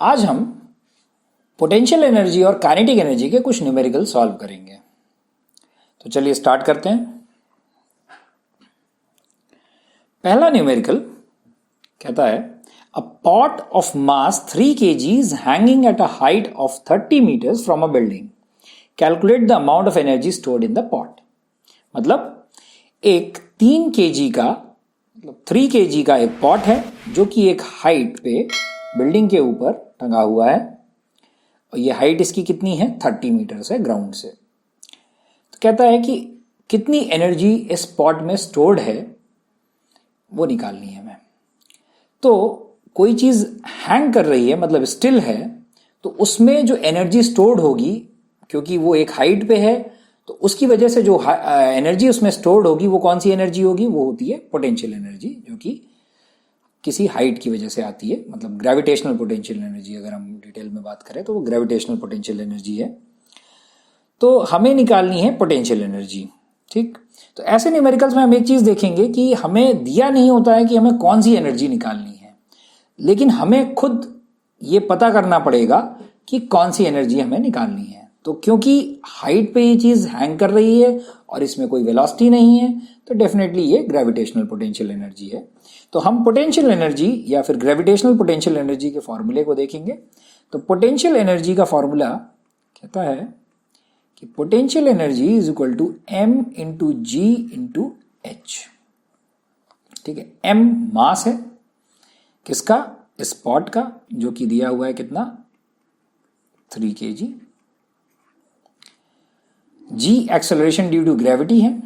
आज हम potential energy और काइनेटिक एनर्जी के कुछ न्यूमेरिकल सॉल्व करेंगे। तो चलिए स्टार्ट करते हैं। पहला न्यूमेरिकल कहता है अ pot of mass 3 kg is hanging at a height of 30 meters from a building, calculate the amount of energy stored in the pot. मतलब एक 3 kg का 3 kg का एक पॉट है जो कि एक हाइट पे बिल्डिंग के ऊपर टंगा हुआ है और ये हाइट इसकी कितनी है 30 मीटर है ग्राउंड से। तो कहता है कि कितनी एनर्जी इस पॉट में स्टोर्ड है वो निकालनी है हमें। तो कोई चीज हैंग कर रही है मतलब स्टिल है, तो उसमें जो एनर्जी स्टोर्ड होगी क्योंकि वो एक हाइट पे है तो उसकी वजह से जो एनर्जी उसमें स्टोर्ड होगी वो कौन सी एनर्जी होगी, वो होती है पोटेंशियल एनर्जी, जो कि किसी हाइट की वजह से आती है। मतलब ग्रेविटेशनल पोटेंशियल एनर्जी अगर हम डिटेल में बात करें तो वो ग्रेविटेशनल पोटेंशियल एनर्जी है। तो हमें निकालनी है पोटेंशियल एनर्जी। ठीक, तो ऐसे न्यूमेरिकल्स में हम एक चीज देखेंगे कि हमें दिया नहीं होता है कि हमें कौन सी एनर्जी निकालनी है, लेकिन हमें खुद ये पता करना पड़ेगा कि कौन सी एनर्जी हमें निकालनी है। तो क्योंकि हाइट पे ये चीज हैंग कर रही है और इसमें कोई वेलोसिटी नहीं है तो डेफिनेटली ये ग्रेविटेशनल पोटेंशियल एनर्जी है। तो हम पोटेंशियल एनर्जी या फिर ग्रेविटेशनल पोटेंशियल एनर्जी के फॉर्मूले को देखेंगे। तो पोटेंशियल एनर्जी का फॉर्मूला कहता है कि potential energy is equal to m into g into h. ठीक है, m मास है किसका, इस पॉट का, जो कि दिया हुआ है कितना 3 kg। g acceleration due to gravity है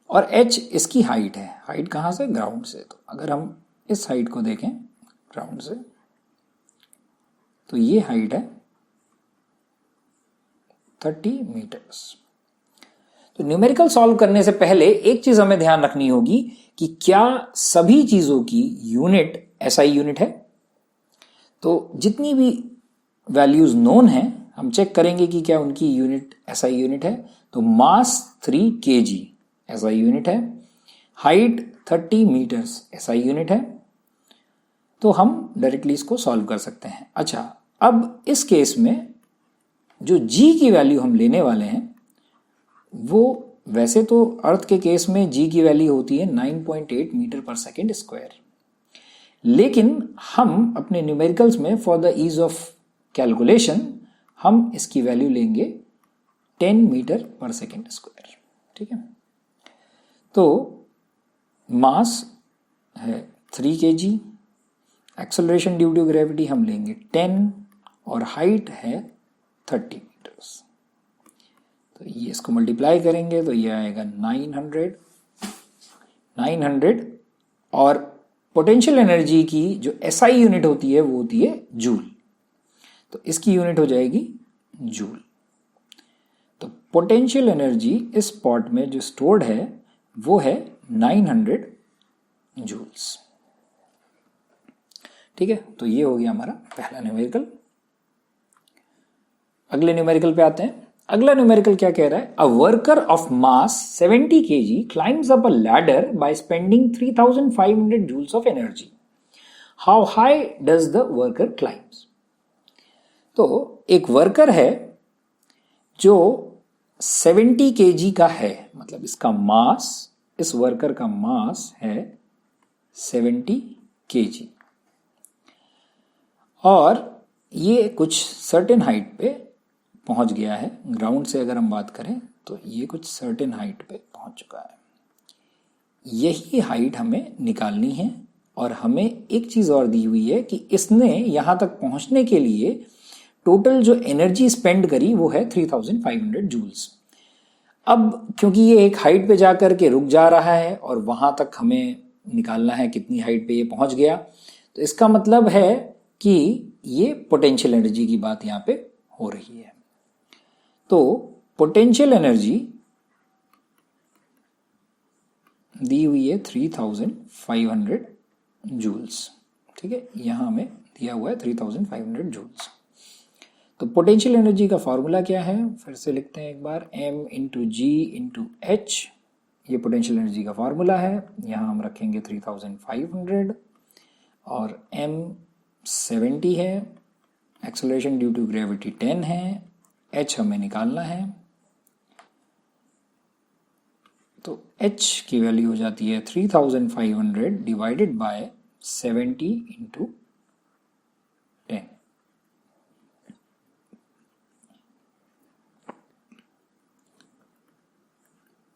और h इसकी हाइट है। हाइट कहां से, ग्राउंड से। तो अगर हम इस हाइट को देखें ग्राउंड से तो ये हाइट है 30 मीटर्स। तो न्यूमेरिकल सॉल्व करने से पहले एक चीज हमें ध्यान रखनी होगी कि क्या सभी चीजों की यूनिट SI यूनिट है। तो जितनी भी वैल्यूज नोन है हम चेक करेंगे कि क्या उनकी यूनिट SI यूनिट है। तो मास 3 kg SI यूनिट है, हाइट 30 मीटर्स SI यूनिट है। तो हम डायरेक्टली इसको सॉल्व कर सकते हैं। अच्छा, अब इस केस में जो g की वैल्यू हम लेने वाले हैं वो वैसे तो अर्थ के केस में g की वैल्यू होती है 9.8 मीटर पर सेकेंड स्क्वायर, लेकिन हम अपने न्यूमेरिकल्स में for the ease of calculation हम इसकी वैल्यू लेंगे 10 मीटर पर सेकेंड स्क्वायर। ठीक है, तो मास है 3 kg, acceleration due to gravity हम लेंगे 10 और हाइट है 30 मीटर्स। तो ये इसको मल्टीप्लाई करेंगे तो ये आएगा 900 और पोटेंशियल एनर्जी की जो SI यूनिट होती है वो होती है जूल। तो इसकी यूनिट हो जाएगी जूल। तो पोटेंशियल एनर्जी इस पॉट में जो स्टोर्ड है वो है 900 जूल्स। ठीक है, तो ये हो गया हमारा पहला न्यूमेरिकल। अगले न्यूमेरिकल पे आते हैं। अगला न्यूमेरिकल क्या कह रहा है, a worker of mass 70 kg climbs up a ladder by spending 3500 joules of energy. How high does the worker climbs. तो एक वर्कर है जो 70 kg का है, मतलब इसका मास, इस वर्कर का मास है 70 kg और ये कुछ सर्टेन हाइट पे पहुंच गया है। ग्राउंड से अगर हम बात करें तो ये कुछ सर्टेन हाइट पे पहुंच चुका है। यही हाइट हमें निकालनी है और हमें एक चीज और दी हुई है कि इसने यहां तक पहुंचने के लिए टोटल जो एनर्जी स्पेंड करी वो है 3500 जूल्स। अब क्योंकि ये एक हाइट पे जाकर के रुक जा रहा है और वहां तक हमें निकालना है कितनी हाइट पे ये पहुंच गया, तो इसका मतलब है कि ये पोटेंशियल एनर्जी की बात यहां पे हो रही है। तो पोटेंशियल एनर्जी दी हुई है 3500 जूल्स। ठीक है, यहां हमें दिया हुआ है 3500 जूल्स। तो पोटेंशियल एनर्जी का फॉर्मूला क्या है, फिर से लिखते हैं एक बार, m into g into H. ये पोटेंशियल एनर्जी का फॉर्मूला है। यहां हम रखेंगे 3500 और m 70 है एक्सेलरेशन ड्यू टू ग्रेविटी 10 है, h हमें निकालना है, तो h की वैल्यू हो जाती है 3500 डिवाइडेड बाय 70 इंटू 10।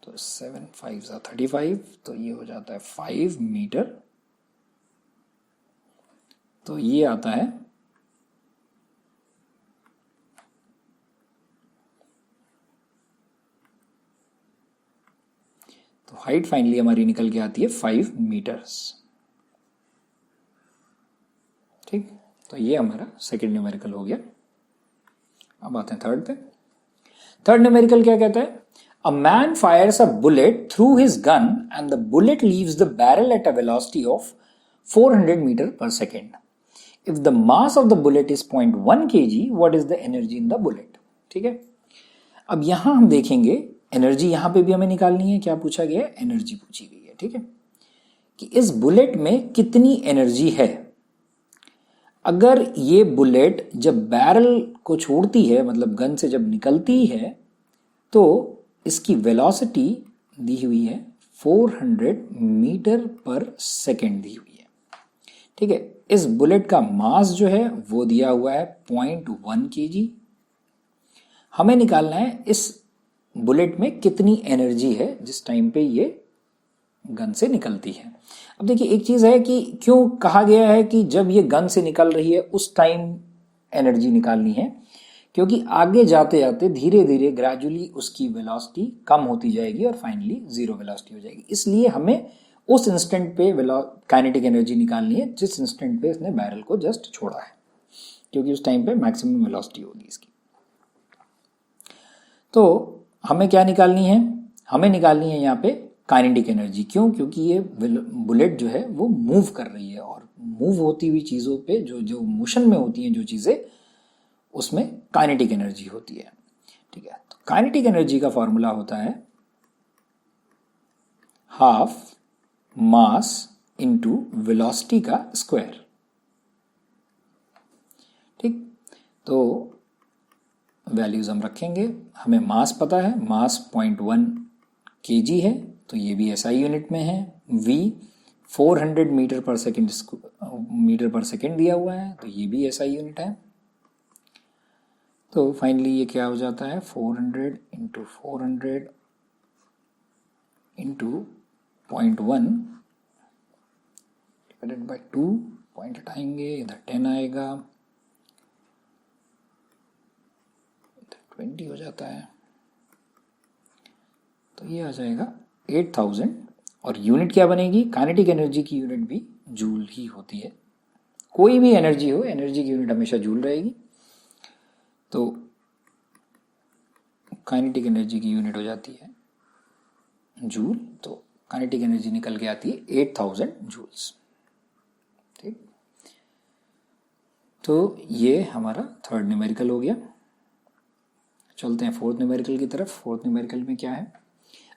तो 7 5 35, तो ये हो जाता है 5 मीटर। तो ये आता है तो हाइट फाइनली हमारी निकल के आती है 5 मीटर्स। ठीक, तो ये हमारा सेकेंड न्यूमेरिकल हो गया। अब आते हैं थर्ड पे। थर्ड न्यूमेरिकल क्या कहता है? A man fires a bullet through his gun and the bullet leaves the barrel at a velocity of 400 metre per second. If the mass of the bullet is 0.1 kg, what is the energy in the bullet? ठीक है, अब यहां हम देखेंगे energy यहां पे भी हमें निकालनी है। क्या पूछा गया है? एनर्जी पूछी गई है। ठीक है, कि इस बुलेट में कितनी एनर्जी है। अगर ये बुलेट जब बैरल को छोड़ती है, मतलब गन से जब निकलती है, तो इसकी वेलोसिटी दी हुई है 400 मीटर पर सेकेंड दी हुई है। ठीक है, इस बुलेट का मास जो है वो दिया हुआ है 0.1 kg। हमें निकालना है इस बुलेट में कितनी एनर्जी है जिस टाइम पे ये गन से निकलती है। अब देखिए, एक चीज है कि क्यों कहा गया है कि जब ये गन से निकल रही है उस टाइम एनर्जी निकालनी है, क्योंकि आगे जाते जाते धीरे धीरे ग्रेजुअली उसकी वेलोसिटी कम होती जाएगी और फाइनली जीरो वेलोसिटी हो जाएगी। इसलिए हमें उस इंस्टेंट पे काइनेटिक एनर्जी निकालनी है जिस इंस्टेंट पे इसने बैरल को जस्ट छोड़ा है, क्योंकि उस टाइम पे मैक्सिमम वेलोसिटी होगी इसकी। तो हमें क्या निकालनी है? हमें निकालनी है यहाँ पे काइनेटिक एनर्जी। क्यों? क्योंकि ये बुलेट जो है वो मूव कर रही है, और मूव होती हुई चीज़ों पे जो जो मोशन में होती हैं जो चीज़ें, उसमें काइनेटिक एनर्जी होती है। ठीक है, तो काइनेटिक एनर्जी का फॉर्मूला होता है हाफ मास इनटू वेलोसिटी का स्क्वायर। ठीक, तो वैल्यूज हम रखेंगे। हमें मास पता है, मास 0.1 kg है, तो ये भी SI यूनिट में है। v 400 मीटर पर सेकेंड दिया हुआ है, तो ये भी SI यूनिट है। तो फाइनली ये क्या हो जाता है? 400 into 400 into 0.1 divided by 2, point हटाएंगे, इधर 10 आएगा, 20 हो जाता है, तो ये आ जाएगा 8000। और यूनिट क्या बनेगी? काइनेटिक एनर्जी की यूनिट भी जूल ही होती है। कोई भी एनर्जी हो, एनर्जी की यूनिट हमेशा जूल रहेगी। तो काइनेटिक एनर्जी की यूनिट हो जाती है जूल, तो काइनेटिक एनर्जी निकल के आती है 8000 जूल्स। ठीक, तो ये हमारा थर्ड न्यूमेरिकल हो गया। चलते हैं फोर्थ न्यूमेरिकल की तरफ। फोर्थ न्यूमेरिकल में क्या है?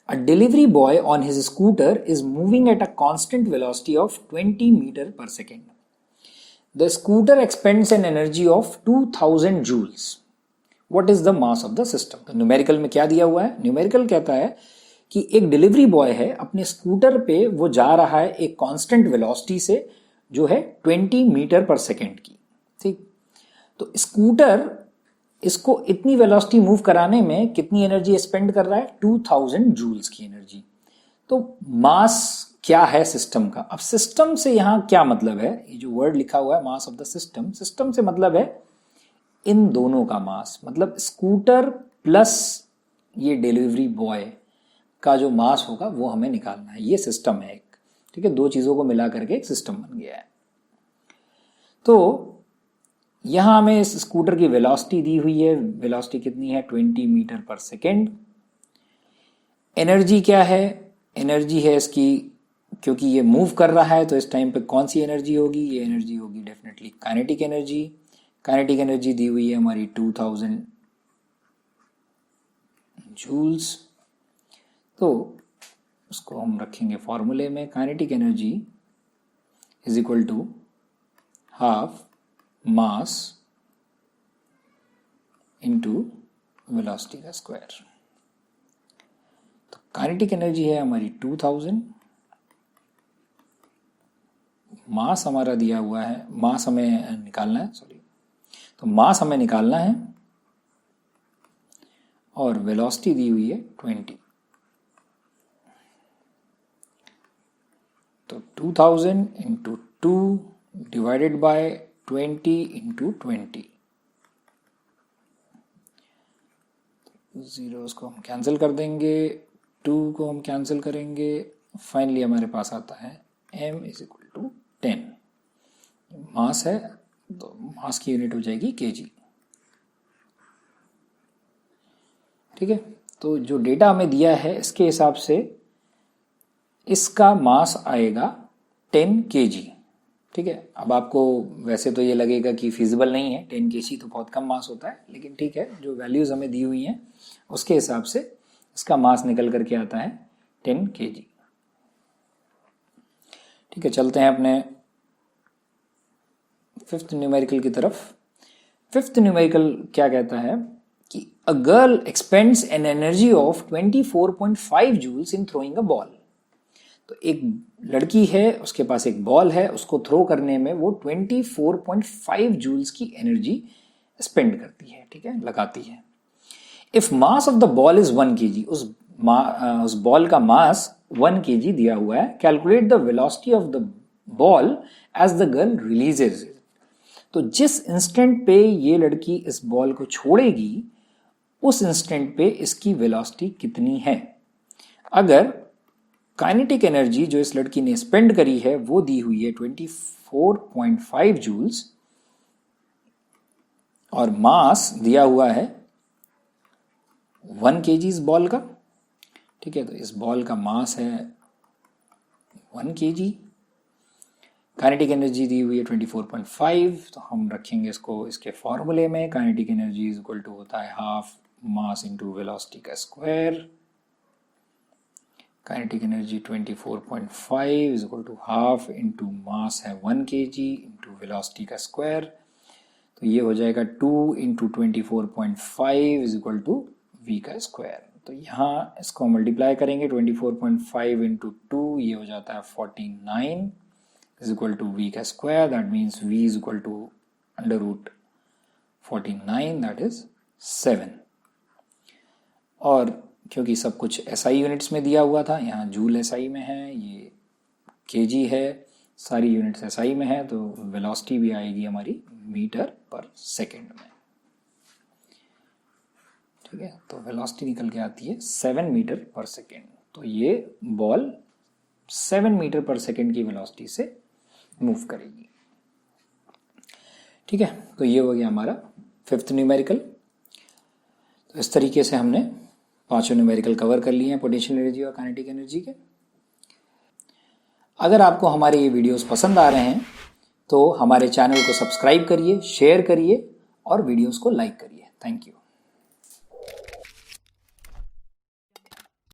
A delivery boy on his scooter is moving at a constant velocity of 20 meter per second. The scooter expends an energy of 2000 joules. What is the mass of the system? तो numerical में क्या दिया हुआ है? Numerical कहता है कि एक डिलीवरी बॉय है, अपने स्कूटर पे वो जा रहा है एक कांस्टेंट वेलोसिटी से जो है 20 मीटर पर सेकेंड की। ठीक, तो स्कूटर इसको इतनी वेलोसिटी मूव कराने में कितनी एनर्जी स्पेंड कर रहा है? 2000 जूल्स की एनर्जी। तो मास क्या है सिस्टम का? अब सिस्टम से यहां क्या मतलब है? ये जो वर्ड लिखा हुआ है मास ऑफ द सिस्टम, सिस्टम से मतलब है इन दोनों का मास, मतलब स्कूटर प्लस ये डिलीवरी बॉय का जो मास होगा वो हमें निकालना है। ये सिस्टम है एक। ठीक है, दो चीजों को मिला करके एक सिस्टम बन गया है। तो यहां हमें इस स्कूटर की वेलोसिटी दी हुई है। वेलोसिटी कितनी है? 20 मीटर पर सेकेंड। एनर्जी क्या है? एनर्जी है इसकी, क्योंकि ये मूव कर रहा है तो इस टाइम पे कौन सी एनर्जी होगी? ये एनर्जी होगी definitely kinetic energy. Kinetic energy दी हुई है हमारी 2000 जूल्स। तो उसको हम रखेंगे फॉर्मूले में। Kinetic energy is equal to half mass into velocity का स्क्वायर। तो काइनेटिक एनर्जी है हमारी 2000, मास हमारा दिया हुआ है, मास हमें निकालना है, सॉरी, तो मास हमें निकालना है और वेलोसिटी दी हुई है 20। तो 2000 into 2 divided by 20 into 20, zeros को हम कैंसिल कर देंगे, 2 को हम कैंसिल करेंगे, फाइनली हमारे पास आता है m इज इक्वल टू 10। मास है तो मास की यूनिट हो जाएगी kg। ठीक है, तो जो डेटा हमें दिया है इसके हिसाब से इसका मास आएगा 10 kg। ठीक है, अब आपको वैसे तो ये लगेगा कि फिजिबल नहीं है, 10 kg तो बहुत कम मास होता है, लेकिन ठीक है, जो वैल्यूज हमें दी हुई हैं उसके हिसाब से इसका मास निकल करके आता है 10 kg। ठीक है, चलते हैं अपने फिफ्थ न्यूमेरिकल की तरफ। फिफ्थ न्यूमेरिकल क्या कहता है कि a girl expends an energy of 24.5 joules in throwing a ball. तो एक लड़की है, उसके पास एक बॉल है, उसको थ्रो करने में वो 24.5 जूल्स की एनर्जी स्पेंड करती है। ठीक है, लगाती है। If mass of the ball is 1 kg, उस बॉल का मास 1 kg दिया हुआ है। Calculate the velocity of the ball as the girl releases. तो जिस इंस्टेंट पे ये लड़की इस बॉल को छोड़ेगी उस इंस्टेंट पे इसकी वेलोसिटी कितनी है। अगर काइनेटिक एनर्जी जो इस लड़की ने स्पेंड करी है वो दी हुई है 24.5 जूल्स और मास दिया हुआ है 1 kg इस बॉल का। ठीक है, तो इस बॉल का मास है 1 kg, काइनेटिक एनर्जी दी हुई है 24.5, तो हम रखेंगे इसको इसके फॉर्मूले में। Kinetic energy is equal to होता है हाफ मास इंटू वेलोसिटी का square. Kinetic energy 24.5 is equal to half into mass है 1 kg इंटू वेलोसिटी का स्क्वायर। तो ये हो जाएगा 2 into 24.5 is equal to v का स्क्वायर। तो यहाँ इसको मल्टीप्लाई करेंगे 24.5 इंटू 2, ये हो जाता है 49 is equal to v का square. That means v is equal to under root 49, that is 7। और क्योंकि सब कुछ SI यूनिट्स में दिया हुआ था, यहाँ जूल SI में है, ये kg है, सारी यूनिट्स SI में है, तो वेलोसिटी भी आएगी हमारी मीटर पर सेकेंड में। ठीक है, तो वेलोसिटी निकल के आती है 7 मीटर पर सेकेंड। तो ये बॉल 7 मीटर पर सेकेंड की वेलोसिटी से मूव करेगी। ठीक है, तो ये हो गया हमारा फिफ्थ न्यूमेरिकल। तो इस तरीके से हमने पांचों न्यूमेरिकल कवर कर लिए हैं पोटेंशियल एनर्जी और काइनेटिक एनर्जी के। अगर आपको हमारे ये वीडियोस पसंद आ रहे हैं तो हमारे चैनल को सब्सक्राइब करिए, शेयर करिए और वीडियोस को लाइक करिए। Thank you.